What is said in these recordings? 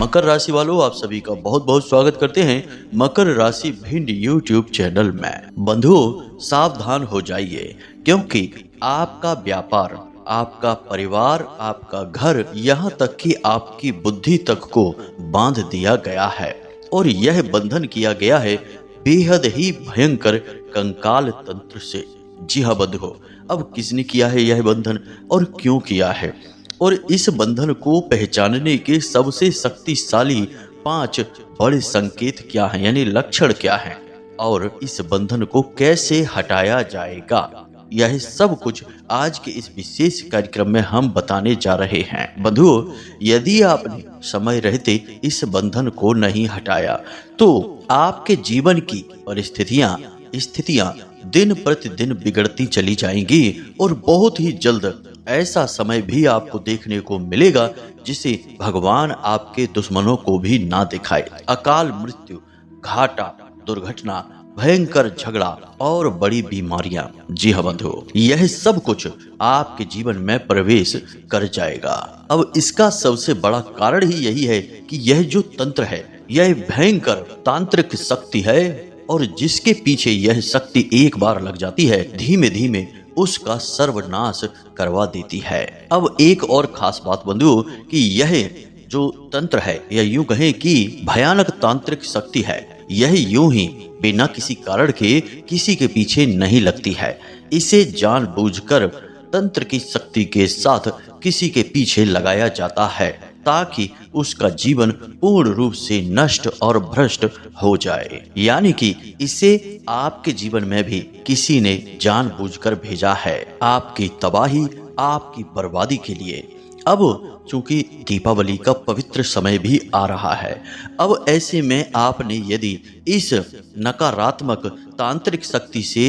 मकर राशि वालों, आप सभी का बहुत बहुत स्वागत करते हैं मकर राशि भिंड यूट्यूब चैनल में। बंधुओं, सावधान हो जाइए क्योंकि आपका व्यापार, आपका परिवार, आपका घर, यहाँ तक कि आपकी बुद्धि तक को बांध दिया गया है और यह बंधन किया गया है बेहद ही भयंकर कंकाल तंत्र से। जी हाँ बंधुओं, अब किसने किया है यह बंधन और क्यों किया है, और इस बंधन को पहचानने के सबसे शक्तिशाली 5 बड़े संकेत क्या हैं, यानी लक्षण क्या हैं, और इस बंधन को कैसे हटाया जाएगा, यह सब कुछ आज के इस विशेष कार्यक्रम में हम बताने जा रहे हैं। बंधुओं, यदि आपने समय रहते इस बंधन को नहीं हटाया तो आपके जीवन की परिस्थितियां स्थितियां दिन प्रतिदिन बिगड़ती चली जाएंगी और बहुत ही जल्द ऐसा समय भी आपको देखने को मिलेगा जिसे भगवान आपके दुश्मनों को भी ना दिखाए। अकाल मृत्यु, घाटा, दुर्घटना, भयंकर झगड़ा और बड़ी बीमारियां, जी हाँ बंधुओं, यह सब कुछ आपके जीवन में प्रवेश कर जाएगा। अब इसका सबसे बड़ा कारण ही यही है कि यह जो तंत्र है यह भयंकर तांत्रिक शक्ति है और जिसके पीछे यह शक्ति एक बार लग जाती है धीमे धीमे उसका सर्वनाश करवा देती है। अब एक और खास बात बंधुओं कि यह जो तंत्र है, यह यूं कहें कि भयानक तांत्रिक शक्ति है, यह यूं ही बिना किसी कारण के किसी के पीछे नहीं लगती है। इसे जानबूझकर तंत्र की शक्ति के साथ किसी के पीछे लगाया जाता है ताकि उसका जीवन पूर्ण रूप से नष्ट और भ्रष्ट हो जाए, यानी कि इसे आपके जीवन में भी किसी ने जानबूझकर भेजा है आपकी तबाही, आपकी बर्बादी के लिए। अब चूंकि दीपावली का पवित्र समय भी आ रहा है, अब ऐसे में आपने यदि इस नकारात्मक तांत्रिक शक्ति से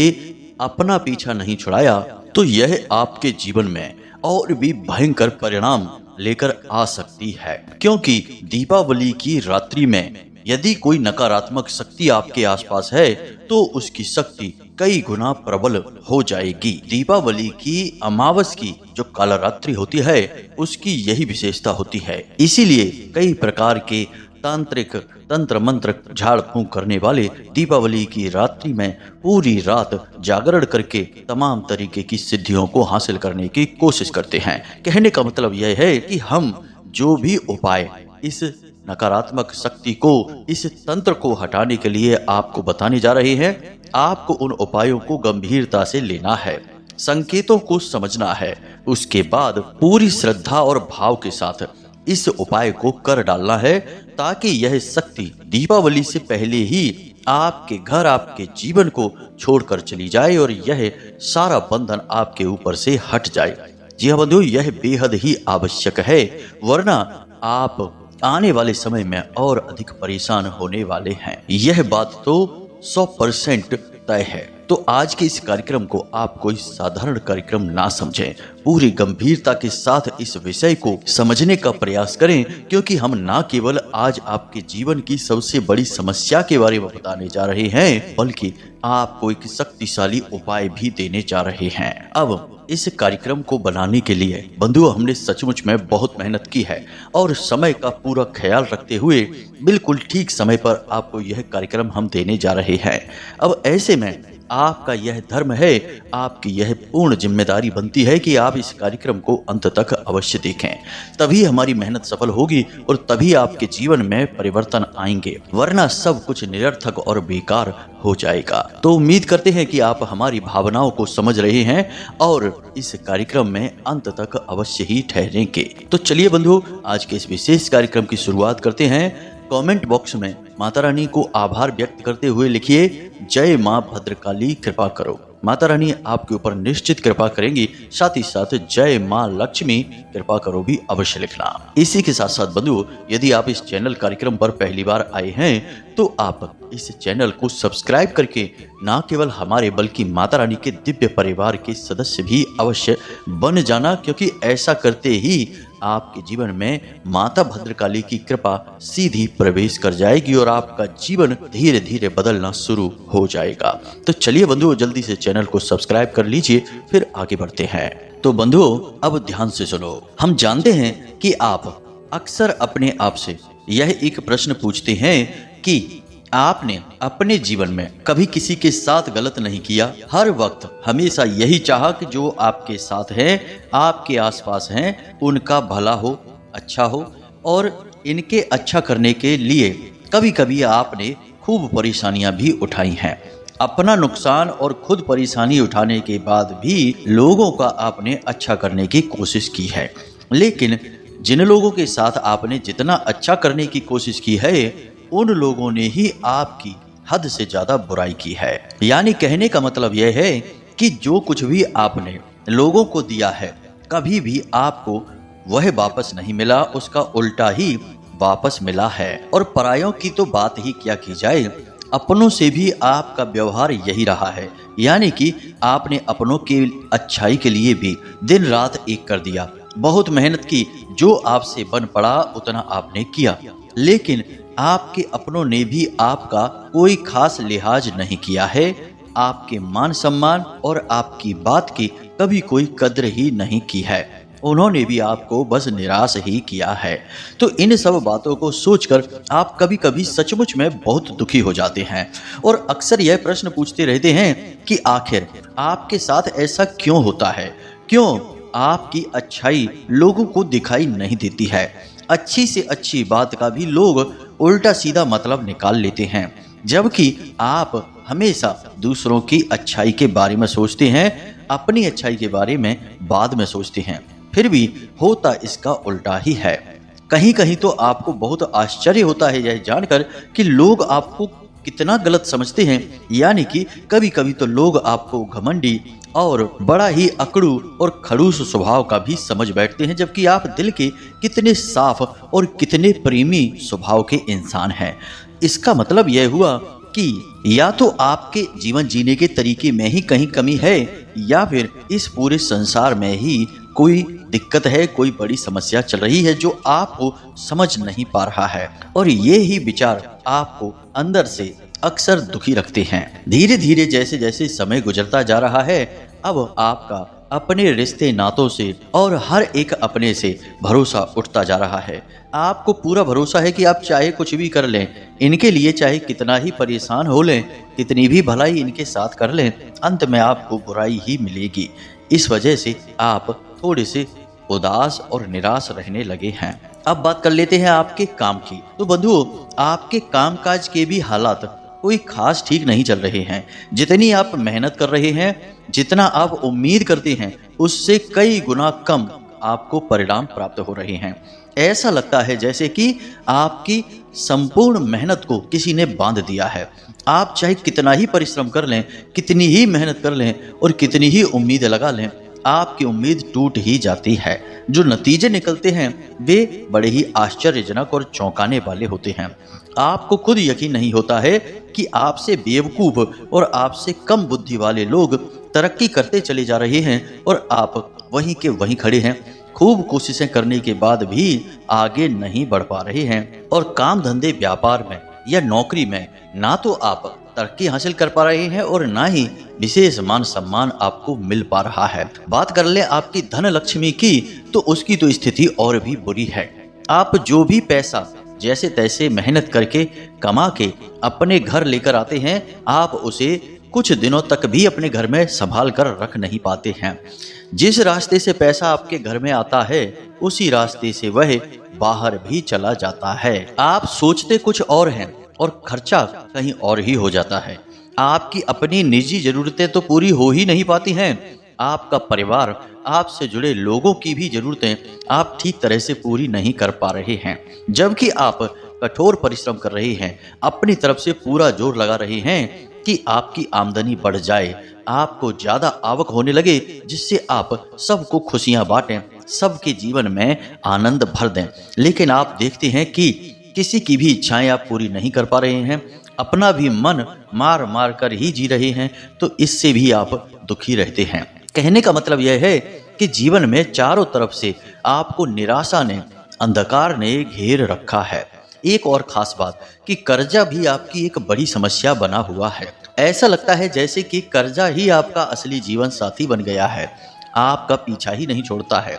अपना पीछा नहीं छुड़ाया तो यह आपके जीवन में और भी भयंकर परिणाम लेकर आ सकती है, क्योंकि दीपावली की रात्रि में यदि कोई नकारात्मक शक्ति आपके आसपास है तो उसकी शक्ति कई गुना प्रबल हो जाएगी। दीपावली की अमावस की जो कालरात्रि होती है उसकी यही विशेषता होती है, इसीलिए कई प्रकार के तांत्रिक तंत्र मंत्र झाड़ फूंक करने वाले दीपावली की रात्रि में पूरी रात जागरण करके तमाम तरीके की सिद्धियों को हासिल करने की कोशिश करते हैं। कहने का मतलब यह है कि हम जो भी उपाय इस नकारात्मक शक्ति को, इस तंत्र को हटाने के लिए आपको बताने जा रहे हैं, आपको उन उपायों को गंभीरता से लेना है, संकेतों को समझना है, उसके बाद पूरी श्रद्धा और भाव के साथ इस उपाय को कर डालना है ताकि यह शक्ति दीपावली से पहले ही आपके घर, आपके जीवन को छोड़कर चली जाए और यह सारा बंधन आपके ऊपर से हट जाए। जी हाँ बंधुओं, यह बेहद ही आवश्यक है, वरना आप आने वाले समय में और अधिक परेशान होने वाले हैं। यह बात तो 100% तय है। तो आज के इस कार्यक्रम को आप कोई साधारण कार्यक्रम ना समझें, पूरी गंभीरता के साथ इस विषय को समझने का प्रयास करें, क्योंकि हम ना केवल आज आपके जीवन की सबसे बड़ी समस्या के बारे में बताने जा रहे हैं, बल्कि आपको एक शक्तिशाली उपाय भी देने जा रहे हैं। अब इस कार्यक्रम को बनाने के लिए बंधुओं हमने सचमुच में बहुत मेहनत की है और समय का पूरा ख्याल रखते हुए बिल्कुल ठीक समय पर आपको यह कार्यक्रम हम देने जा रहे हैं। अब ऐसे में आपका यह धर्म है, आपकी यह पूर्ण जिम्मेदारी बनती है कि आप इस कार्यक्रम को अंत तक अवश्य देखें, तभी हमारी मेहनत सफल होगी और तभी आपके जीवन में परिवर्तन आएंगे, वरना सब कुछ निरर्थक और बेकार हो जाएगा। तो उम्मीद करते हैं कि आप हमारी भावनाओं को समझ रहे हैं और इस कार्यक्रम में अंत तक अवश्य ही ठहरेंगे। तो चलिए बंधुओं, आज के इस विशेष कार्यक्रम की शुरुआत करते हैं। कमेंट बॉक्स में माता रानी को आभार व्यक्त करते हुए लिखिए, जय मां भद्रकाली कृपा करो। माता रानी आपके ऊपर निश्चित कृपा करेंगी, साथ ही साथ जय मां लक्ष्मी कृपा करो भी अवश्य लिखना। इसी के साथ साथ बंधुओं, यदि आप इस चैनल कार्यक्रम पर पहली बार आए हैं तो आप इस चैनल को सब्सक्राइब करके न केवल हमारे बल्कि माता रानी के दिव्य परिवार के सदस्य भी अवश्य बन जाना, क्योंकि ऐसा करते ही आपके जीवन में माता भद्रकाली की कृपा सीधी प्रवेश कर जाएगी और आपका जीवन धीरे धीरे बदलना शुरू हो जाएगा। तो चलिए बंधुओं, जल्दी से चैनल को सब्सक्राइब कर लीजिए, फिर आगे बढ़ते हैं। तो बंधुओं अब ध्यान से सुनो। हम जानते हैं कि आप अक्सर अपने आप से यह एक प्रश्न पूछते हैं कि आपने अपने जीवन में कभी किसी के साथ गलत नहीं किया। हर वक्त हमेशा यही चाहा कि जो आपके साथ हैं, आपके आसपास हैं, उनका भला हो, अच्छा हो। और इनके अच्छा करने के लिए कभी कभी आपने खूब परेशानियां भी उठाई हैं। अपना नुकसान और खुद परेशानी उठाने के बाद भी लोगों का आपने अच्छा करने की कोशिश की है। लेकिन जिन लोगों के साथ आपने जितना अच्छा करने की कोशिश की है, उन लोगों ने ही आपकी हद से ज्यादा बुराई की है। यानी कहने का मतलब यह है कि जो कुछ भी आपने लोगों को दिया है, कभी भी आपको वह वापस नहीं मिला, उसका उल्टा ही वापस मिला है। और परायों की तो बात ही क्या की जाए, अपनों से भी आपका व्यवहार यही रहा है। यानी कि आपने अपनों की अच्छाई के लिए भी दिन रात एक कर दिया, बहुत मेहनत की, जो आपसे बन पड़ा उतना आपने किया। लेकिन आपके अपनों ने भी आपका कोई खास लिहाज नहीं किया है। आपके मान सम्मान और आपकी बात की कभी कोई कद्र ही नहीं की है। उन्होंने भी आपको बस निराश ही किया है। तो इन सब बातों को सोचकर आप कभी कभी सचमुच में बहुत दुखी हो जाते हैं और अक्सर यह प्रश्न पूछते रहते हैं कि आखिर आपके साथ ऐसा क्यों होता है, क्यों आपकी अच्छाई लोगों को दिखाई नहीं देती है। अच्छी से अच्छी बात का भी लोग उल्टा सीधा मतलब निकाल लेते हैं, जबकि आप हमेशा दूसरों की अच्छाई के बारे में सोचते हैं, अपनी अच्छाई के बारे में बाद में सोचते हैं। फिर भी होता इसका उल्टा ही है। कहीं कहीं तो आपको बहुत आश्चर्य होता है यह जानकर कि लोग आपको कितना गलत समझते हैं। यानी कि कभी कभी तो लोग आपको घमंडी और बड़ा ही अकड़ू और खड़ूस स्वभाव का भी समझ बैठते हैं, जबकि आप दिल के कितने साफ और कितने प्रेमी स्वभाव के इंसान हैं। इसका मतलब यह हुआ कि या तो आपके जीवन जीने के तरीके में ही कहीं कमी है, या फिर इस पूरे संसार में ही कोई दिक्कत है, कोई बड़ी समस्या चल रही है जो आपको समझ नहीं पा रहा है। और ये ही विचार आपको अंदर से अक्सर दुखी रखते हैं। धीरे धीरे जैसे जैसे समय गुजरता जा रहा है, अब आपका अपने रिश्ते नातों से और हर एक अपने से भरोसा उठता जा रहा है। आपको पूरा भरोसा है कि आप चाहे कुछ भी कर लें, इनके लिए चाहे कितना ही परेशान हो लें, कितनी भी भलाई इनके साथ कर लें, अंत में आपको बुराई ही मिलेगी। इस वजह से आप थोड़े से उदास और निराश रहने लगे हैं। अब बात कर लेते हैं आपके काम की। तो बंधुओं, आपके कामकाज के भी हालात कोई खास ठीक नहीं चल रहे हैं। जितनी आप मेहनत कर रहे हैं, जितना आप उम्मीद करते हैं, उससे कई गुना कम आपको परिणाम प्राप्त हो रहे हैं। ऐसा लगता है जैसे कि आपकी संपूर्ण मेहनत को किसी ने बांध दिया है। आप चाहे कितना ही परिश्रम कर लें, कितनी ही मेहनत कर लें और कितनी ही उम्मीद लगा लें, आपकी उम्मीद टूट ही जाती है। जो नतीजे निकलते हैं वे बड़े ही आश्चर्यजनक और चौंकाने वाले होते हैं। आपको खुद यकीन नहीं होता है कि आपसे बेवकूफ और आपसे कम बुद्धि वाले लोग तरक्की करते चले जा रहे हैं और आप वहीं के वहीं खड़े हैं। खूब कोशिशें करने के बाद भी आगे नहीं बढ़ पा रहे हैं और काम धंधे व्यापार में या नौकरी में ना तो आप तरक्की हासिल कर पा रहे हैं और ना ही विशेष मान सम्मान आपको मिल पा रहा है। बात कर ले आपकी धन लक्ष्मी की, तो उसकी तो स्थिति और भी बुरी है। आप जो भी पैसा जैसे तैसे मेहनत करके कमा के अपने घर लेकर आते हैं, आप उसे कुछ दिनों तक भी अपने घर में संभाल कर रख नहीं पाते हैं। जिस रास्ते से पैसा आपके घर में आता है, उसी रास्ते से वह बाहर भी चला जाता है। आप सोचते कुछ और हैं और खर्चा कहीं और ही हो जाता है। आपकी अपनी निजी जरूरतें तो पूरी हो ही नहीं पाती हैं। आपका परिवार, आपसे जुड़े लोगों की भी जरूरतें आप ठीक तरह से पूरी नहीं कर पा रहे हैं। जबकि आप कठोर परिश्रम कर रहे हैं, अपनी तरफ से पूरा जोर लगा रहे हैं कि आपकी आमदनी बढ़ जाए, आपको ज्यादा आवक होने लगे, जिससे आप सबको खुशियां बांटें, सबके जीवन में आनंद भर दें। लेकिन आप देखते हैं कि किसी की भी इच्छाएं आप पूरी नहीं कर पा रहे हैं, अपना भी मन मार मार कर ही जी रहे हैं, तो इससे भी आप दुखी रहते हैं। कहने का मतलब यह है कि जीवन में चारों तरफ से आपको निराशा ने, अंधकार ने घेर रखा है। एक और खास बात कि कर्जा भी आपकी एक बड़ी समस्या बना हुआ है। ऐसा लगता है जैसे कि कर्जा ही आपका असली जीवन साथी बन गया है, आपका पीछा ही नहीं छोड़ता है।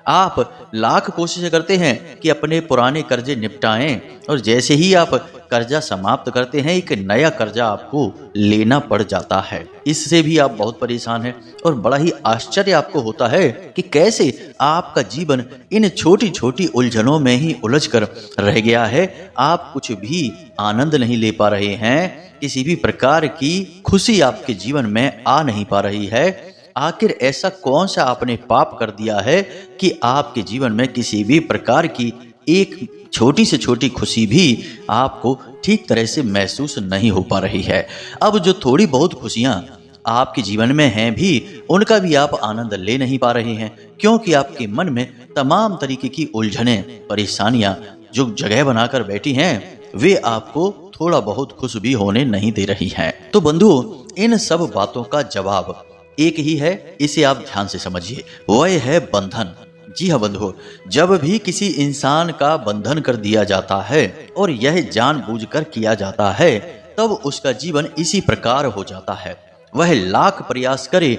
आप लाख कोशिशें करते हैं कि अपने पुराने कर्जे निपटाएं और जैसे ही आप कर्जा समाप्त करते हैं एक नया कर्जा आपको लेना पड़ जाता है। इससे भी आप बहुत परेशान हैं और बड़ा ही आश्चर्य आपको होता है कि कैसे आपका जीवन इन छोटी छोटी उलझनों में ही उलझ कर रह गया है। आप कुछ भी आनंद नहीं ले पा रहे हैं, किसी भी प्रकार की खुशी आपके जीवन में आ नहीं पा रही है। आखिर ऐसा कौन सा आपने पाप कर दिया है कि आपके जीवन में किसी भी प्रकार की एक छोटी से छोटी खुशी भी आपको ठीक तरह से महसूस नहीं हो पा रही है। अब जो थोड़ी बहुत खुशियां आपके जीवन में हैं भी उनका भी आप आनंद ले नहीं पा रहे हैं, क्योंकि आपके मन में तमाम तरीके की उलझनें, परेशानियां जो जगह बनाकर बैठी हैं वे आपको थोड़ा बहुत खुश भी होने नहीं दे रही हैं। तो बंधुओं, इन सब बातों का जवाब एक ही है, इसे आप ध्यान से समझिए, वह है बंधन। जी हाँ बंधुओं, जब भी किसी इंसान का बंधन कर दिया जाता है और यह जानबूझकर किया जाता है तब उसका जीवन इसी प्रकार हो जाता है। वह लाख प्रयास करे,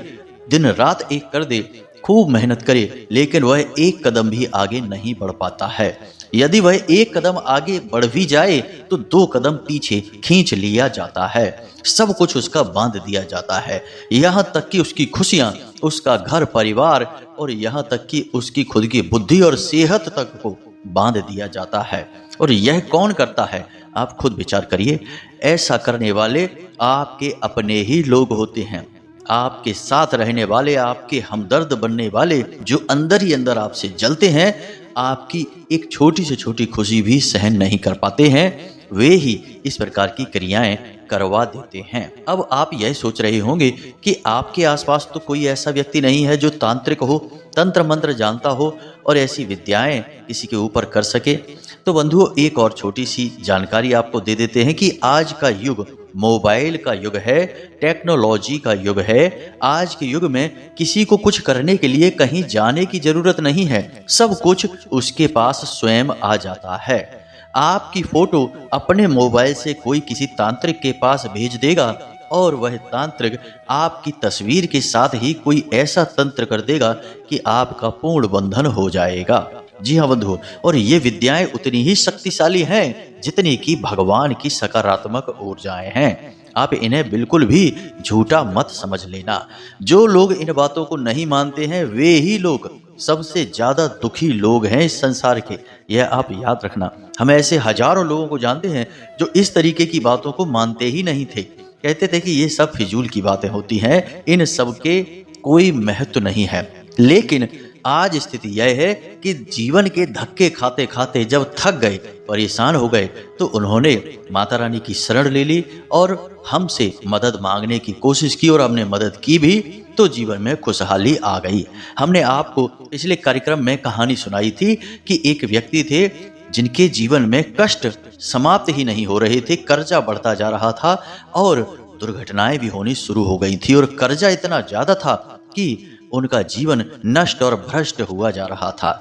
दिन रात एक कर दे, खूब मेहनत करे, लेकिन वह एक कदम भी आगे नहीं बढ़ पाता है। यदि वह एक कदम आगे बढ़ भी जाए तो दो कदम पीछे खींच लिया जाता है। सब कुछ उसका बांध दिया जाता है, यहाँ तक कि उसकी खुशियां, उसका घर परिवार और यहाँ तक कि उसकी खुद की बुद्धि और सेहत तक को बांध दिया जाता है। और यह कौन करता है? आप खुद विचार करिए। ऐसा करने वाले आपके अपने ही लोग होते हैं, आपके साथ रहने वाले, आपके हमदर्द बनने वाले, जो अंदर ही अंदर आपसे जलते हैं, आपकी एक छोटी से छोटी खुशी भी सहन नहीं कर पाते हैं, वे ही इस प्रकार की क्रियाएं करवा देते हैं। अब आप यह सोच रहे होंगे कि आपके आसपास तो कोई ऐसा व्यक्ति नहीं है जो तांत्रिक हो, तंत्र मंत्र जानता हो और ऐसी विद्याएं किसी के ऊपर कर सके। तो बंधुओं, एक और छोटी सी जानकारी आपको दे देते हैं कि आज का युग मोबाइल का युग है, टेक्नोलॉजी का युग है। आज के युग में किसी को कुछ करने के लिए कहीं जाने की जरूरत नहीं है, सब कुछ उसके पास स्वयं आ जाता है। आपकी फोटो अपने मोबाइल से कोई किसी तांत्रिक के पास भेज देगा और वह तांत्रिक आपकी तस्वीर के साथ ही कोई ऐसा तंत्र कर देगा कि आपका पूर्ण बंधन हो जाएगा। जी हाँ बंधुओं, और ये विद्याएं उतनी ही शक्तिशाली हैं जितनी कि भगवान की सकारात्मक ऊर्जाएं हैं। आप इन्हें बिल्कुल भी झूठा मत समझ लेना। जो लोग इन बातों को नहीं मानते हैं वे ही लोग सबसे ज्यादा दुखी लोग हैं इस संसार के, यह आप याद रखना। हम ऐसे हजारों लोगों को जानते हैं जो इस तरीके की बातों को मानते ही नहीं थे, कहते थे कि ये सब फिजूल की बातें होती हैं, इन सब के कोई महत्व नहीं है। लेकिन आज स्थिति यह है कि जीवन के धक्के खाते खाते जब थक गए, परेशान हो गए, तो उन्होंने माता रानी की शरण ले ली और हमसे मदद मांगने की कोशिश की और हमने मदद की भी, तो जीवन में खुशहाली आ गई। हमने आपको पिछले कार्यक्रम में कहानी सुनाई थी कि एक व्यक्ति थे जिनके जीवन में कष्ट समाप्त ही नहीं हो रहे थे, कर्जा बढ़ता जा रहा था और दुर्घटनाएं भी होनी शुरू हो गई थी और कर्जा इतना ज्यादा था कि उनका जीवन नष्ट और भ्रष्ट हुआ जा रहा था।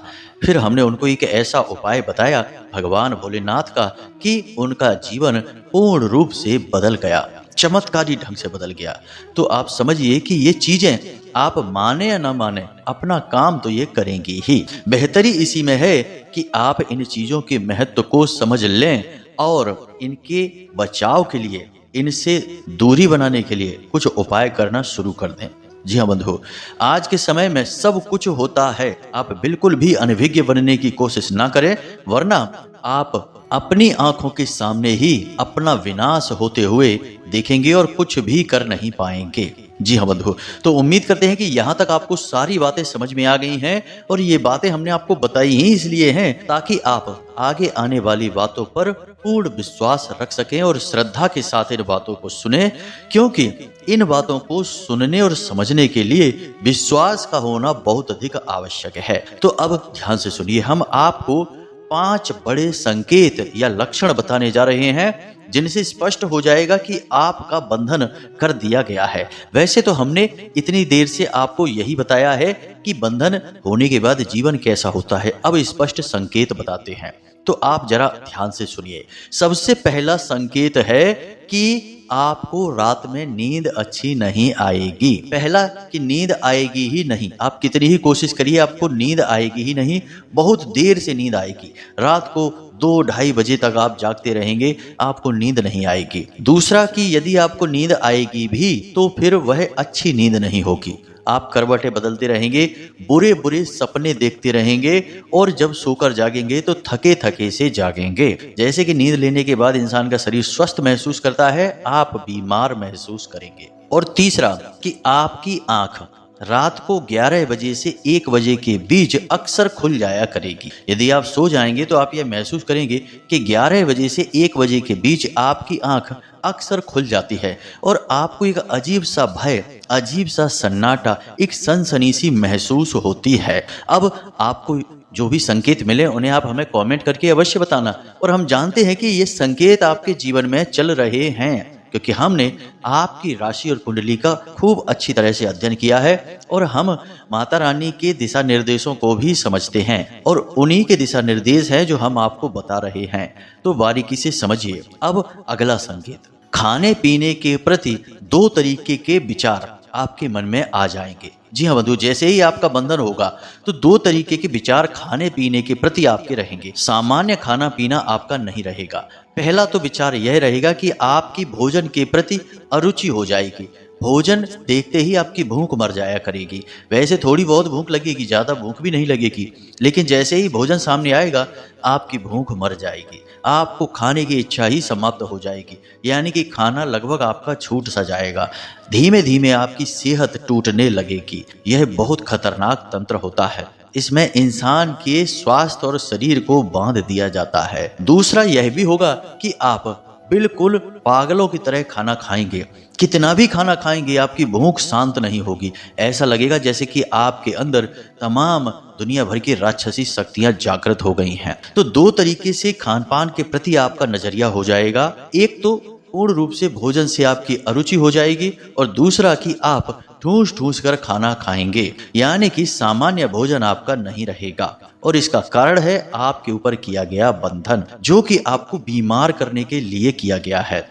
फिर हमने उनको एक ऐसा उपाय बताया भगवान भोलेनाथ का कि उनका जीवन पूर्ण रूप से बदल गया, चमत्कारी ढंग से बदल गया। तो आप समझिए कि ये चीजें आप माने या ना माने, अपना काम तो ये करेंगी ही। बेहतरी इसी में है कि आप इन चीजों के महत्व को समझ लें और इनके बचाव के लिए, इनसे दूरी बनाने के लिए कुछ उपाय करना शुरू कर दें। जी हाँ बंधु, आज के समय में सब कुछ होता है, आप बिल्कुल भी अनभिज्ञ बनने की कोशिश ना करें, वरना आप अपनी आंखों के सामने ही अपना विनाश होते हुए देखेंगे और कुछ भी कर नहीं पाएंगे। जी हाँ बंधु, तो उम्मीद करते हैं कि यहाँ तक आपको सारी बातें समझ में आ गई हैं और ये बातें हमने आपको बताई ही इसलिए हैं ताकि आप आगे आने वाली बातों पर पूर्ण विश्वास रख सकें और श्रद्धा के साथ इन बातों को सुने, क्योंकि इन बातों को सुनने और समझने के लिए विश्वास का होना बहुत अधिक आवश्यक है। तो अब ध्यान से सुनिए, हम आपको 5 बड़े संकेत या लक्षण बताने जा रहे हैं जिनसे स्पष्ट हो जाएगा कि आपका बंधन कर दिया गया है। वैसे तो हमने इतनी देर से आपको यही बताया है कि बंधन होने के बाद जीवन कैसा होता है, अब स्पष्ट संकेत बताते हैं। तो आप जरा ध्यान से सुनिए। सबसे पहला संकेत है कि आपको रात में नींद अच्छी नहीं आएगी। पहला कि नींद आएगी ही नहीं, आप कितनी ही कोशिश करिए आपको नींद आएगी ही नहीं, बहुत देर से नींद आएगी। रात को 2-2:30 बजे तक आप जागते रहेंगे, आपको नींद नहीं आएगी। दूसरा कि यदि आपको नींद आएगी भी तो फिर वह अच्छी नींद नहीं होगी। आप करवटें बदलते रहेंगे, बुरे बुरे सपने देखते रहेंगे और जब सोकर जागेंगे तो थके थके से जागेंगे। जैसे कि नींद लेने के बाद इंसान का शरीर स्वस्थ महसूस करता है, आप बीमार महसूस करेंगे। और तीसरा कि आपकी आंख रात को 11 बजे से 1 बजे के बीच अक्सर खुल जाया करेगी। यदि आप सो जाएंगे तो आप यह महसूस करेंगे कि 11 बजे से 1 बजे के बीच आपकी आंख अक्सर खुल जाती है और आपको एक अजीब सा भय, अजीब सा सन्नाटा, एक सनसनी सी महसूस होती है। अब आपको जो भी संकेत मिले उन्हें आप हमें कमेंट करके अवश्य बताना। और हम जानते हैं कि ये संकेत आपके जीवन में चल रहे हैं क्योंकि हमने आपकी राशि और कुंडली का खूब अच्छी तरह से अध्ययन किया है और हम माता रानी के दिशा निर्देशों को भी समझते हैं और उन्हीं के दिशा निर्देश हैं जो हम आपको बता रहे हैं। तो बारीकी से समझिए। अब अगला संकेत, खाने पीने के प्रति 2 तरीके के विचार आपके मन में आ जाएंगे। जी हाँ बंधु, जैसे ही आपका बंधन होगा तो 2 तरीके के विचार खाने पीने के प्रति आपके रहेंगे। सामान्य खाना पीना आपका नहीं रहेगा। पहला तो विचार यह रहेगा कि आपकी भोजन के प्रति अरुचि हो जाएगी। भोजन देखते ही आपकी भूख मर जाया करेगी। वैसे थोड़ी बहुत भूख लगेगी, ज़्यादा भूख भी नहीं लगेगी, लेकिन जैसे ही भोजन सामने आएगा आपकी भूख मर जाएगी। आपको खाने की इच्छा ही समाप्त हो जाएगी, यानी कि खाना लगभग आपका छूट सा जाएगा। धीमे धीमे आपकी सेहत टूटने लगेगी। यह बहुत खतरनाक तंत्र होता है। इसमें इंसान के स्वास्थ्य और शरीर को बांध दिया जाता है। दूसरा यह भी होगा कि आप बिल्कुल पागलों की तरह खाना खाएंगे। कितना भी खाना खाएंगे आपकी भूख शांत नहीं होगी। ऐसा लगेगा जैसे कि आपके अंदर तमाम दुनिया भर की राक्षसी शक्तियां जागृत हो गई हैं। तो 2 तरीके से खान पान के प्रति आपका नजरिया हो जाएगा। एक तो पूर्ण रूप से भोजन से आपकी अरुचि हो जाएगी और दूसरा कि आप ठूस ठूस कर खाना खाएंगे, यानी कि सामान्य भोजन आपका नहीं रहेगा। और इसका कारण है आपके ऊपर किया गया बंधन, जो कि आपको बीमार करने के लिए किया गया है।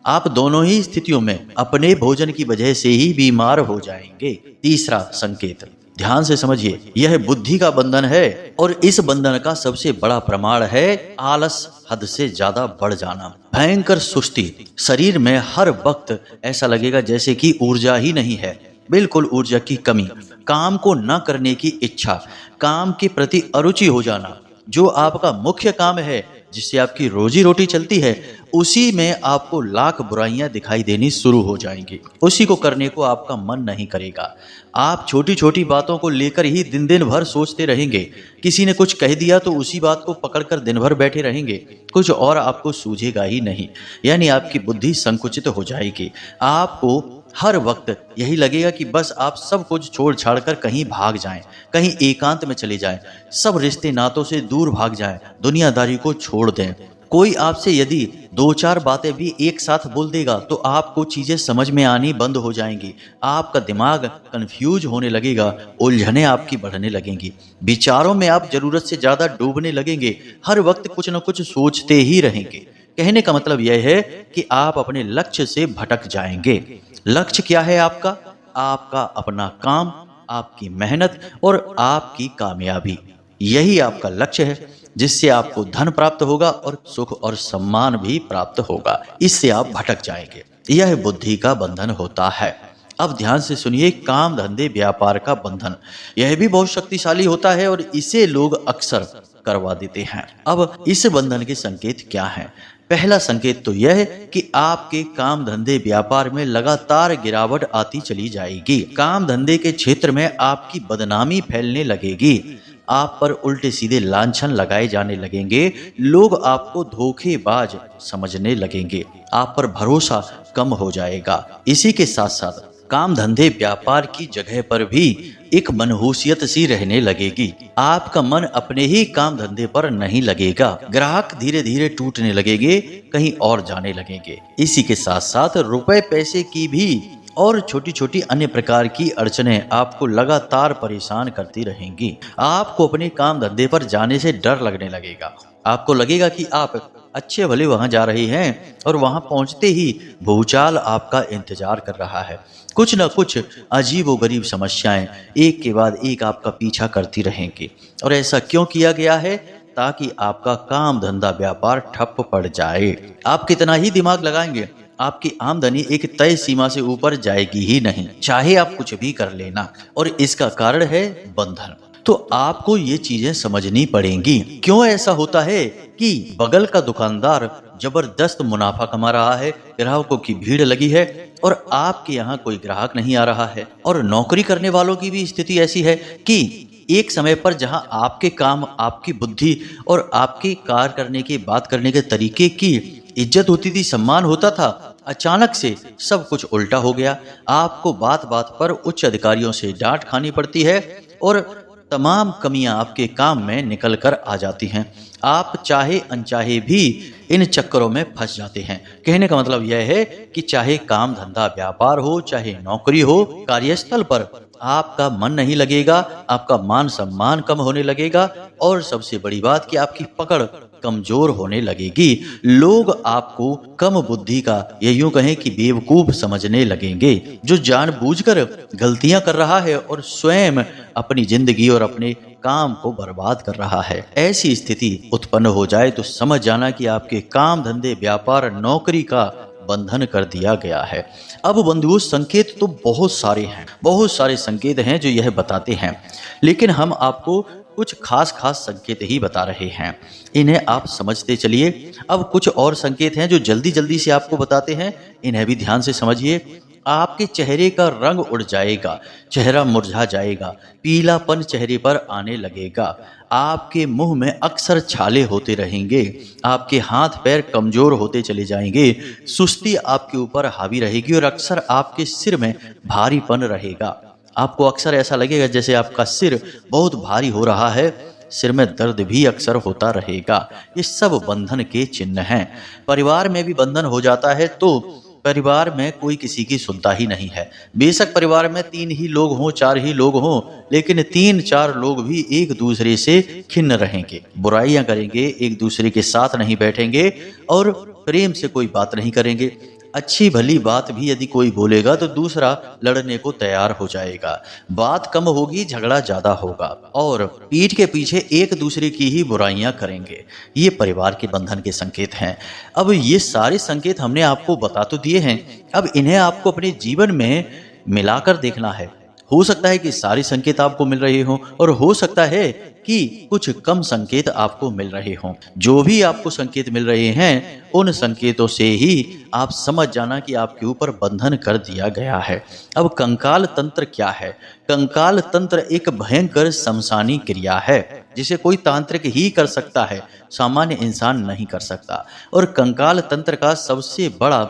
आप दोनों ही स्थितियों में अपने भोजन की वजह से ही बीमार हो जाएंगे। तीसरा संकेत, ध्यान से समझिए, यह बुद्धि का बंधन है और इस बंधन का सबसे बड़ा प्रमाण है आलस, हद से ज्यादा बढ़ जाना, भयंकर सुस्ती। शरीर में हर वक्त ऐसा लगेगा जैसे कि ऊर्जा ही नहीं है, बिल्कुल ऊर्जा की कमी, काम को न करने की इच्छा, काम के प्रति अरुचि हो जाना। जो आपका मुख्य काम है, जिससे आपकी रोजी रोटी चलती है, उसी में आपको लाख बुराइयां दिखाई देनी शुरू हो जाएंगी। उसी को करने को आपका मन नहीं करेगा। आप छोटी छोटी बातों को लेकर ही दिन दिन भर सोचते रहेंगे। किसी ने कुछ कह दिया तो उसी बात को पकड़कर दिन भर बैठे रहेंगे, कुछ और आपको सूझेगा ही नहीं। यानी आपकी बुद्धि संकुचित हो जाएगी। आपको हर वक्त यही लगेगा कि बस आप सब कुछ छोड़ छाड़ कर कहीं भाग जाएं, कहीं एकांत में चले जाएं, सब रिश्ते नातों से दूर भाग जाएं, दुनियादारी को छोड़ दें। कोई आपसे यदि 2-4 बातें भी एक साथ बोल देगा तो आपको चीजें समझ में आनी बंद हो जाएंगी। आपका दिमाग कंफ्यूज होने लगेगा, उलझने आपकी बढ़ने लगेंगी, विचारों में आप जरूरत से ज्यादा डूबने लगेंगे, हर वक्त कुछ न कुछ सोचते ही रहेंगे। कहने का मतलब यह है कि आप अपने लक्ष्य से भटक जाएंगे। लक्ष्य क्या है आपका? आपका अपना काम, आपकी मेहनत और आपकी कामयाबी, यही आपका लक्ष्य है, जिससे आपको धन प्राप्त होगा और सुख और सम्मान भी प्राप्त होगा। इससे आप भटक जाएंगे। यह बुद्धि का बंधन होता है। अब ध्यान से सुनिए, काम धंधे व्यापार का बंधन, यह भी बहुत शक्तिशाली होता है और इसे लोग अक्सर करवा देते हैं। अब इस बंधन के संकेत क्या हैं? पहला संकेत तो यह है कि आपके काम धंधे व्यापार में लगातार गिरावट आती चली जाएगी। काम धंधे के क्षेत्र में आपकी बदनामी फैलने लगेगी। आप पर उल्टे सीधे लांछन लगाए जाने लगेंगे। लोग आपको धोखेबाज समझने लगेंगे। आप पर भरोसा कम हो जाएगा। इसी के साथ साथ काम धंधे व्यापार की जगह पर भी एक मनहूसियत सी रहने लगेगी। आपका मन अपने ही काम धंधे पर नहीं लगेगा। ग्राहक धीरे धीरे टूटने लगेंगे, कहीं और जाने लगेंगे। इसी के साथ साथ रुपए पैसे की भी और छोटी छोटी अन्य प्रकार की अड़चनें आपको लगातार परेशान करती रहेंगी। आपको अपने काम धंधे पर जाने से डर लगने लगेगा। आपको लगेगा कि आप अच्छे भले वहां जा रहे हैं और वहां पहुंचते ही भूचाल आपका इंतजार कर रहा है। कुछ न कुछ अजीबोगरीब समस्याएं एक के बाद एक आपका पीछा करती रहेंगी। और ऐसा क्यों किया गया है? ताकि आपका काम धंधा व्यापार ठप पड़ जाए। आप कितना ही दिमाग लगाएंगे, आपकी आमदनी एक तय सीमा से ऊपर जाएगी ही नहीं, चाहे आप कुछ भी कर लेना। और इसका कारण है बंधन। तो आपको ये चीजें समझनी पड़ेंगी। क्यों ऐसा होता है कि बगल का दुकानदार जबरदस्त मुनाफा कमा रहा है, ग्राहकों की भीड़ लगी है और आपके यहाँ कोई ग्राहक नहीं आ रहा है। और नौकरी करने वालों की भी स्थिति ऐसी है कि एक समय पर जहां आपके काम, आपकी बुद्धि और आपके कार्य करने के, बात करने के तरीके की इज्जत होती थी, सम्मान होता था, अचानक से सब कुछ उल्टा हो गया। आपको बात बात पर उच्च अधिकारियों से डांट खानी पड़ती है और तमाम कमियां आपके काम में निकल कर आ जाती हैं। आप चाहे अनचाहे भी इन चक्करों में फंस जाते हैं। कहने का मतलब यह है कि चाहे काम धंधा व्यापार हो, चाहे नौकरी हो, कार्यस्थल पर आपका मन नहीं लगेगा, आपका मान सम्मान कम होने लगेगा और सबसे बड़ी बात कि आपकी पकड़ कमजोर होने लगेगी। लोग आपको कम बुद्धि का, या यूं कहें कि बेवकूफ समझने लगेंगे, जो जानबूझकर गलतियां कर रहा है और स्वयं अपनी जिंदगी और अपने काम को बर्बाद कर रहा है। ऐसी स्थिति उत्पन्न हो जाए तो समझ जाना कि आपके काम धंधे व्यापार नौकरी का बंधन कर दिया गया है। अब बंधुओं, संकेत तो बहुत सारे हैं, बहुत सारे संकेत हैं जो यह बताते हैं, लेकिन हम आपको कुछ खास खास संकेत ही बता रहे हैं। इन्हें आप समझते चलिए। अब कुछ और संकेत हैं जो जल्दी जल्दी से आपको बताते हैं, इन्हें भी ध्यान से समझिए। आपके चेहरे का रंग उड़ जाएगा, चेहरा मुरझा जाएगा, पीलापन चेहरे पर आने लगेगा, आपके मुंह में अक्सर छाले होते रहेंगे, आपके हाथ पैर कमजोर होते चले जाएंगे, सुस्ती आपके ऊपर हावी रहेगी और अक्सर आपके सिर में भारीपन रहेगा। आपको अक्सर ऐसा लगेगा जैसे आपका सिर बहुत भारी हो रहा है, सिर में दर्द भी अक्सर होता रहेगा। ये सब बंधन के चिन्ह हैं। परिवार में भी बंधन हो जाता है तो परिवार में कोई किसी की सुनता ही नहीं है। बेशक परिवार में 3 ही लोग हों, 4 ही लोग हों, लेकिन 3-4 लोग भी एक दूसरे से खिन्न रहेंगे, बुराइयां करेंगे, एक दूसरे के साथ नहीं बैठेंगे और प्रेम से कोई बात नहीं करेंगे। अच्छी भली बात भी यदि कोई बोलेगा तो दूसरा लड़ने को तैयार हो जाएगा। बात कम होगी, झगड़ा ज्यादा होगा और पीठ के पीछे एक दूसरे की ही बुराइयां करेंगे। ये परिवार के बंधन के संकेत हैं। अब ये सारे संकेत हमने आपको बता तो दिए हैं, अब इन्हें आपको अपने जीवन में मिलाकर देखना है। हो सकता है कि सारे संकेत आपको मिल रहे हों और हो सकता है कि कुछ कम संकेत आपको मिल रहे हों। जो भी आपको संकेत मिल रहे हैं, उन संकेतों से ही आप समझ जाना कि आपके ऊपर बंधन कर दिया गया है। अब कंकाल तंत्र क्या है? कंकाल तंत्र एक भयंकर शमशानी क्रिया है जिसे कोई तांत्रिक ही कर सकता है, सामान्य इंसान नहीं कर सकता। और कंकाल तंत्र का सबसे बड़ा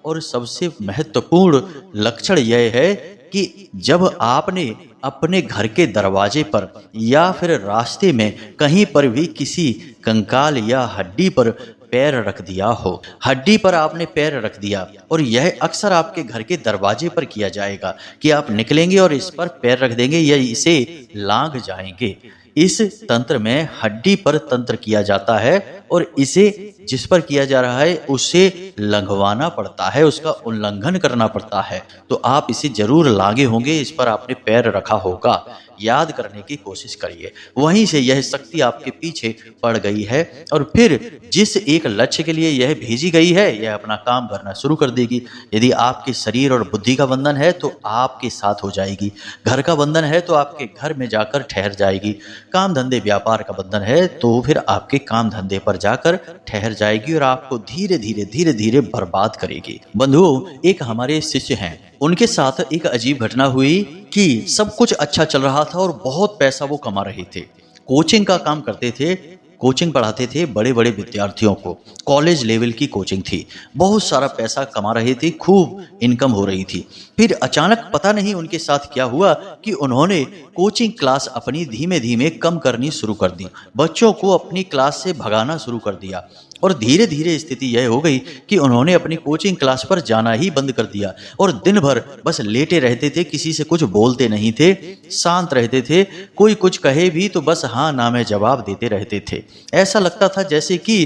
और सबसे महत्वपूर्ण लक्षण यह है कि जब आपने अपने घर के दरवाजे पर या फिर रास्ते में कहीं पर भी किसी कंकाल या हड्डी पर पैर रख दिया हो, हड्डी पर आपने पैर रख दिया, और यह अक्सर आपके घर के दरवाजे पर किया जाएगा कि आप निकलेंगे और इस पर पैर रख देंगे या इसे लांघ जाएंगे। इस तंत्र में हड्डी पर तंत्र किया जाता है और इसे जिस पर किया जा रहा है उसे लंघवाना पड़ता है, उसका उल्लंघन करना पड़ता है। तो आप इसे जरूर लांघे होंगे, इस पर आपने पैर रखा होगा। याद करने की कोशिश करिए। वहीं से यह शक्ति आपके पीछे पड़ गई है और फिर जिस एक लक्ष्य के लिए यह भेजी गई है, यह अपना काम करना शुरू कर देगी। यदि आपके शरीर और बुद्धि का बंधन है तो आपके साथ हो जाएगी, घर का बंधन है तो आपके घर में जाकर ठहर जाएगी, काम धंधे व्यापार का बंधन है तो फिर आपके काम धंधे पर जाकर ठहर जाएगी और आपको धीरे धीरे बर्बाद करेगी। बंधुओं, एक हमारे शिष्य हैं, उनके साथ एक अजीब घटना हुई कि सब कुछ अच्छा चल रहा था और बहुत पैसा वो कमा रहे थे। कोचिंग का काम करते थे, कोचिंग पढ़ाते थे बड़े बड़े विद्यार्थियों को, कॉलेज लेवल की कोचिंग थी, बहुत सारा पैसा कमा रहे थे, खूब इनकम हो रही थी। फिर अचानक पता नहीं उनके साथ क्या हुआ कि उन्होंने कोचिंग क्लास अपनी धीमे धीमे कम करनी शुरू कर दी, बच्चों को अपनी क्लास से भगाना शुरू कर दिया। और धीरे धीरे स्थिति यह हो गई कि उन्होंने अपनी कोचिंग क्लास पर जाना ही बंद कर दिया और दिन भर बस लेटे रहते थे, किसी से कुछ बोलते नहीं थे, शांत रहते थे। कोई कुछ कहे भी तो बस हाँ ना में जवाब देते रहते थे। ऐसा लगता था जैसे कि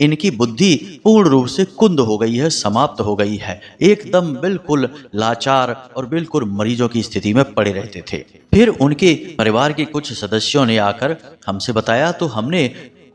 इनकी बुद्धि पूर्ण रूप से कुंद हो गई है, समाप्त हो गई है, एकदम बिल्कुल लाचार और बिल्कुल मरीजों की स्थिति में पड़े रहते थे। फिर उनके परिवार के कुछ सदस्यों ने आकर हमसे बताया तो हमने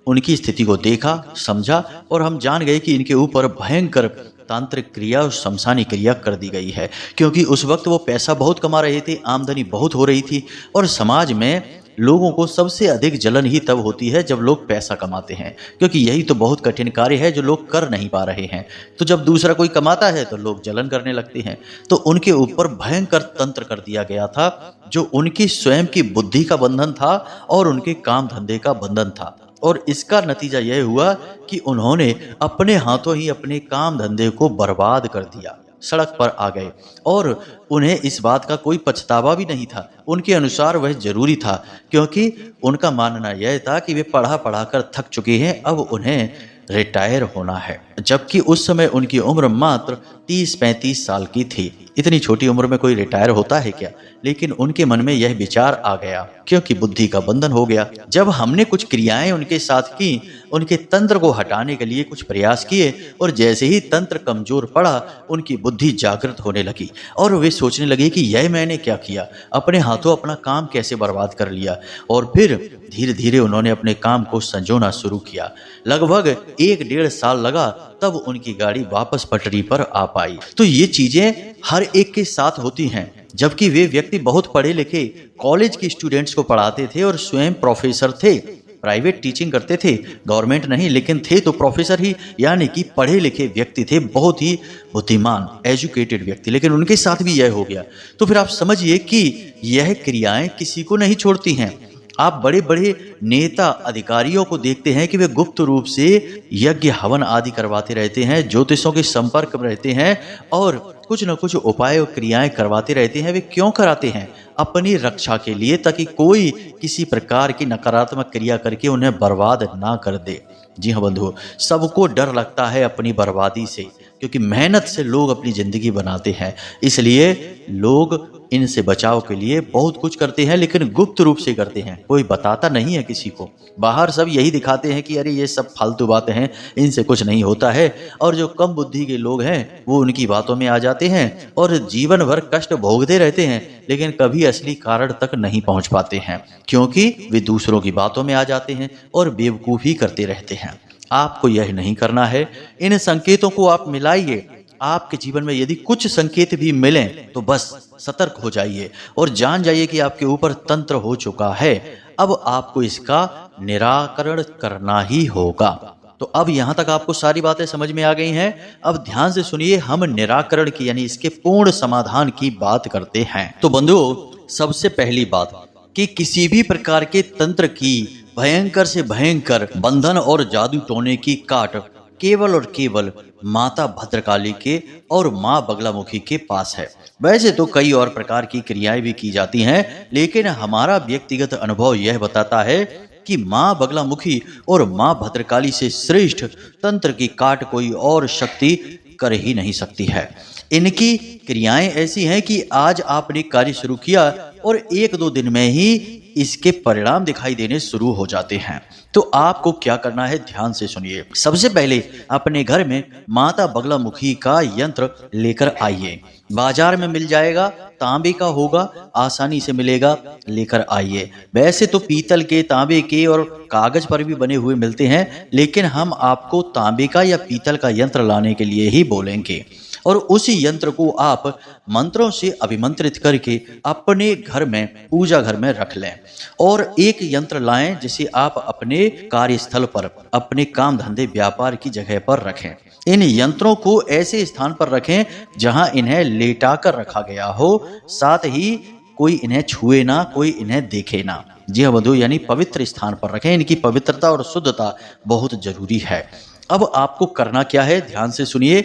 उनकी स्थिति को देखा, समझा और हम जान गए कि इनके ऊपर भयंकर तांत्रिक क्रिया और शमशानी क्रिया कर दी गई है। क्योंकि उस वक्त वो पैसा बहुत कमा रहे थे, आमदनी बहुत हो रही थी और समाज में लोगों को सबसे अधिक जलन ही तब होती है जब लोग पैसा कमाते हैं, क्योंकि यही तो बहुत कठिन कार्य है जो लोग कर नहीं पा रहे हैं। तो जब दूसरा कोई कमाता है तो लोग जलन करने लगते हैं। तो उनके ऊपर भयंकर तंत्र कर दिया गया था जो उनकी स्वयं की बुद्धि का बंधन था और उनके काम धंधे का बंधन था। और इसका नतीजा यह हुआ कि उन्होंने अपने हाथों ही अपने काम धंधे को बर्बाद कर दिया, सड़क पर आ गए और उन्हें इस बात का कोई पछतावा भी नहीं था। उनके अनुसार वह जरूरी था, क्योंकि उनका मानना यह था कि वे पढ़ा पढ़ा कर थक चुके हैं, अब उन्हें रिटायर होना है। जबकि उस समय उनकी उम्र मात्र 30-35 साल की थी। इतनी छोटी उम्र में कोई रिटायर होता है क्या? लेकिन उनके मन में यह विचार आ गया क्योंकि बुद्धि का बंधन हो गया। जब हमने कुछ क्रियाएं उनके साथ की, उनके तंत्र को हटाने के लिए कुछ प्रयास किए और जैसे ही तंत्र कमजोर पड़ा, उनकी बुद्धि जागृत होने लगी और वे सोचने लगे कि यह मैंने क्या किया, अपने हाथों अपना काम कैसे बर्बाद कर लिया। और फिर धीरे धीरे उन्होंने अपने काम को संजोना शुरू किया। लगभग 1-1.5 साल लगा, तब उनकी गाड़ी वापस पटरी पर आ पाई। तो ये चीजें हर एक के साथ होती हैं। जबकि वे व्यक्ति बहुत पढ़े लिखे कॉलेज के स्टूडेंट्स को पढ़ाते थे और स्वयं प्रोफेसर थे, प्राइवेट टीचिंग करते थे, गवर्नमेंट नहीं, लेकिन थे तो प्रोफेसर ही, यानी कि पढ़े लिखे व्यक्ति थे, बहुत ही बुद्धिमान एजुकेटेड व्यक्ति। लेकिन उनके साथ भी यह हो गया। तो फिर आप समझिए कि यह क्रियाएं किसी को नहीं छोड़ती हैं। आप बड़े बड़े नेता अधिकारियों को देखते हैं कि वे गुप्त रूप से यज्ञ हवन आदि करवाते रहते हैं, ज्योतिषों के संपर्क में रहते हैं और कुछ न कुछ उपाय और क्रियाएं करवाते रहते हैं। वे क्यों कराते हैं? अपनी रक्षा के लिए, ताकि कोई किसी प्रकार की नकारात्मक क्रिया करके उन्हें बर्बाद ना कर दे। जी हाँ बंधुओं, सबको डर लगता है अपनी बर्बादी से, क्योंकि मेहनत से लोग अपनी जिंदगी बनाते हैं। इसलिए लोग इनसे बचाव के लिए बहुत कुछ करते हैं, लेकिन गुप्त रूप से करते हैं, कोई बताता नहीं है किसी को। बाहर सब यही दिखाते हैं कि अरे ये सब फालतू बातें हैं, इनसे कुछ नहीं होता है। और जो कम बुद्धि के लोग हैं वो उनकी बातों में आ जाते हैं और जीवन भर कष्ट भोगते रहते हैं, लेकिन कभी असली कारण तक नहीं पहुंच पाते हैं, क्योंकि वे दूसरों की बातों में आ जाते हैं और बेवकूफ़ी करते रहते हैं। आपको यह नहीं करना है। इन संकेतों को आप मिलाइए। आपके जीवन में यदि कुछ संकेत भी मिलें तो बस सतर्क हो जाइए और जान जाइए कि आपके ऊपर तंत्र हो चुका है। अब आपको इसका निराकरण करना ही होगा। तो अब यहाँ तक आपको सारी बातें समझ में आ गई हैं। अब ध्यान से सुनिए, हम निराकरण की यानी इसके पूर्ण समाधान की बात करते हैं। तो बंधुओं, सबसे पहली बात कि किसी भी प्रकार के तंत्र की भयंकर से भयंकर बंधन और जादू टोने की काट केवल और केवल माता भद्रकाली के और माँ बगलामुखी के पास है। वैसे तो कई और प्रकार की क्रियाएं भी की जाती हैं, लेकिन हमारा व्यक्तिगत अनुभव यह बताता है कि माँ बगलामुखी और माँ भद्रकाली से श्रेष्ठ तंत्र की काट कोई और शक्ति कर ही नहीं सकती है। इनकी क्रियाएं ऐसी हैं कि आज आपने कार्य शुरू किया और 1-2 दिन में ही इसके परिणाम दिखाई देने शुरू हो जाते हैं। तो आपको क्या करना है, ध्यान से सुनिए। सबसे पहले अपने घर में माता बगलामुखी का यंत्र लेकर आइए। बाजार में मिल जाएगा, तांबे का होगा, आसानी से मिलेगा, लेकर आइए। वैसे तो पीतल के, तांबे के और कागज पर भी बने हुए मिलते हैं, लेकिन हम आपको तांबे का या पीतल का यंत्र लाने के लिए ही बोलेंगे। और उसी यंत्र को आप मंत्रों से अभिमंत्रित करके अपने घर में, पूजा घर में रख लें। और एक यंत्र लाएं जिसे आप अपने कार्यस्थल पर, अपने काम धंधे व्यापार की जगह पर रखें। इन यंत्रों को ऐसे स्थान पर रखें जहां इन्हें लेटा कर रखा गया हो, साथ ही कोई इन्हें छुए ना, कोई इन्हें देखे ना। जी हाँ बंधु, यानी पवित्र स्थान पर रखें। इनकी पवित्रता और शुद्धता बहुत जरूरी है। अब आपको करना क्या है, ध्यान से सुनिए।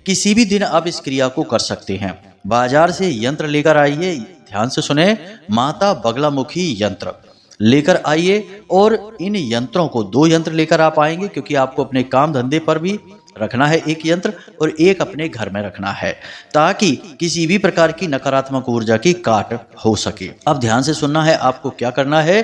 किसी भी दिन आप इस क्रिया को कर सकते हैं। बाजार से यंत्र लेकर आइए, ध्यान से सुने, माता बगलामुखी यंत्र। लेकर आइए और इन यंत्रों को 2 यंत्र लेकर आप आएंगे, क्योंकि आपको अपने काम धंधे पर भी रखना है एक यंत्र और एक अपने घर में रखना है, ताकि किसी भी प्रकार की नकारात्मक ऊर्जा की काट हो सके। अब ध्यान से सुनना है आपको क्या करना है।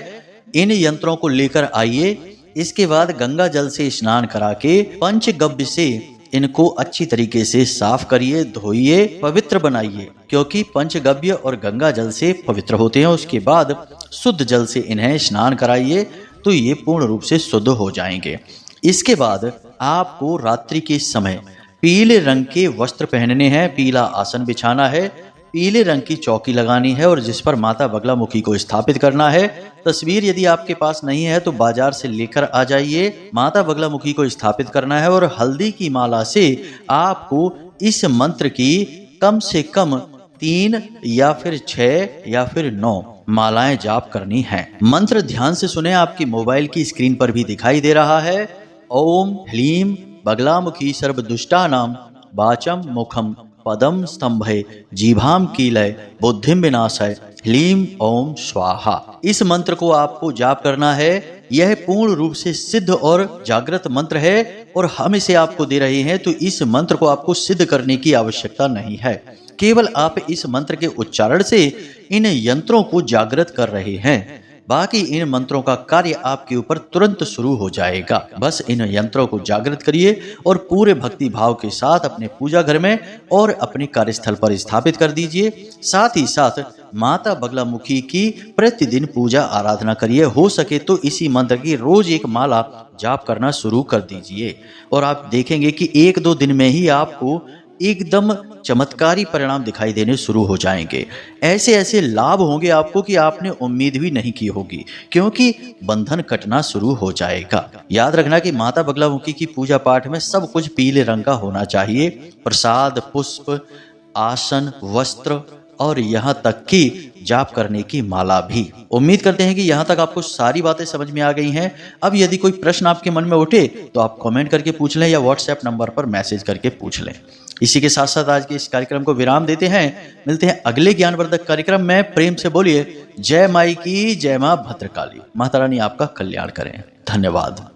इन यंत्रों को लेकर आइए, इसके बाद गंगा जल से स्नान करा के पंचगव्य से इनको अच्छी तरीके से साफ करिए, धोइए, पवित्र बनाइए, क्योंकि पंचगव्य और गंगा जल से पवित्र होते हैं। उसके बाद शुद्ध जल से इन्हें स्नान कराइए, तो ये पूर्ण रूप से शुद्ध हो जाएंगे। इसके बाद आपको रात्रि के समय पीले रंग के वस्त्र पहनने हैं, पीला आसन बिछाना है, पीले रंग की चौकी लगानी है और जिस पर माता बगलामुखी को स्थापित करना है। तस्वीर यदि आपके पास नहीं है तो बाजार से लेकर आ जाइए। माता बगलामुखी को स्थापित करना है और हल्दी की माला से आपको इस मंत्र की कम से कम 3 या फिर 6 या फिर 9 मालाएं जाप करनी है। मंत्र ध्यान से सुने, आपकी मोबाइल की स्क्रीन पर भी दिखाई दे रहा है। ओम ह्लीम बगलामुखी सर्वदुष्टानां वाचम मुखम पदम स्तंभे जीभाम कीलय बुद्धिम विनाशय ह्लीम ओम स्वाहा। इस मंत्र को आपको जाप करना है। यह पूर्ण रूप से सिद्ध और जागृत मंत्र है और हम इसे आपको दे रहे हैं, तो इस मंत्र को आपको सिद्ध करने की आवश्यकता नहीं है। केवल आप इस मंत्र के उच्चारण से इन यंत्रों को जागृत कर रहे हैं। बाकी इन मंत्रों का कार्य आपके ऊपर तुरंत शुरू हो जाएगा। बस इन यंत्रों को जागृत करिए और पूरे भक्ति भाव के साथ अपने पूजा घर में और अपने कार्यस्थल पर स्थापित कर दीजिए। साथ ही साथ माता बगलामुखी की प्रतिदिन पूजा आराधना करिए। हो सके तो इसी मंत्र की रोज एक माला जाप करना शुरू कर दीजिए और आप देखेंगे कि 1-2 दिन में ही आपको एकदम चमत्कारी परिणाम दिखाई देने शुरू हो जाएंगे। ऐसे ऐसे लाभ होंगे आपको कि आपने उम्मीद भी नहीं की होगी, क्योंकि बंधन कटना शुरू हो जाएगा। याद रखना कि माता बगलामुखी की पूजा पाठ में सब कुछ पीले रंग का होना चाहिए। प्रसाद, पुष्प, आसन, वस्त्र और यहाँ तक कि जाप करने की माला भी। उम्मीद करते हैं कि यहाँ तक आपको सारी बातें समझ में आ गई हैं। अब यदि कोई प्रश्न आपके मन में उठे तो आप कमेंट करके पूछ लें या व्हाट्सएप नंबर पर मैसेज करके पूछ लें। इसी के साथ साथ आज के इस कार्यक्रम को विराम देते हैं। मिलते हैं अगले ज्ञानवर्धक कार्यक्रम में। प्रेम से बोलिए जय माई की, जय मां भद्रकाली। माता रानी आपका कल्याण करें। धन्यवाद।